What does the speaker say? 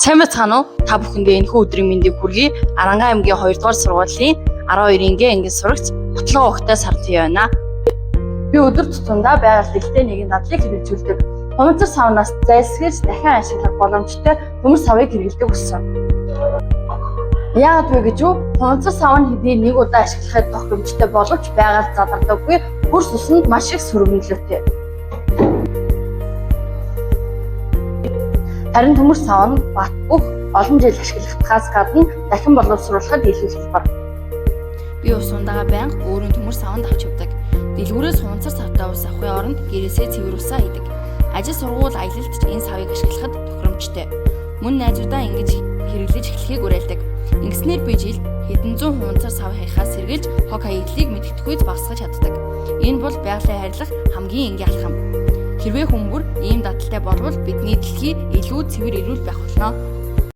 Сайн байцгаана уу? Та бүхэндээ энэхүү өдрийн мэндийг хүргэе. Арангаа аймгийн 2 дугаар сургуулийн 12-ийн ангид сурагч Батлан Огтой Сарлан байна. Би өдөр тутамдаа байгаль дэлхтэй нэгэн дадлыг хэрэгжүүлдэг. Хумцар савнаас зайлсхийж дахин ашиглах боломжтой төмөр савыг хэрэглэдэг болсон. Яагаад вэ гэж юу? Хумцар сав нь хэдий нэг удаа ашиглахад тохиромжтой боловч байгаль задардаггүй, хөрс усанд маш их сөрөг нөлөөтэй. Харин төмөр сав нь бат бөх олон жил ашиглахдаас гадна дахин боловсруулахад илүү хялбар. Би ус ундаага байнга өөрийн төмөр савнд авч явдаг. Дэлгүүрээс хунцар савтай ус авахын оронд гэрээсээ цэвэр усаа хийдэг. Ажил сургууль аялалд ч энэ савыг ашиглахад тохиромжтой. Мөн найзуудаа ингэж хэрэглэж эхлэхийг уриалдаг. Ингэснээр би жил хэдэн зуун хунцар сав хийхаас сэргийлж хог хаягдлыг мэдгэдэггүйд багасгаж чаддаг. Энэ бол байгалийн харилцах хамгийн энгийн алхам. Хэрвээ хүмүүр ийм дадалтай болвол бидний дэлхий илүү цэвэр эрүүл байх болно.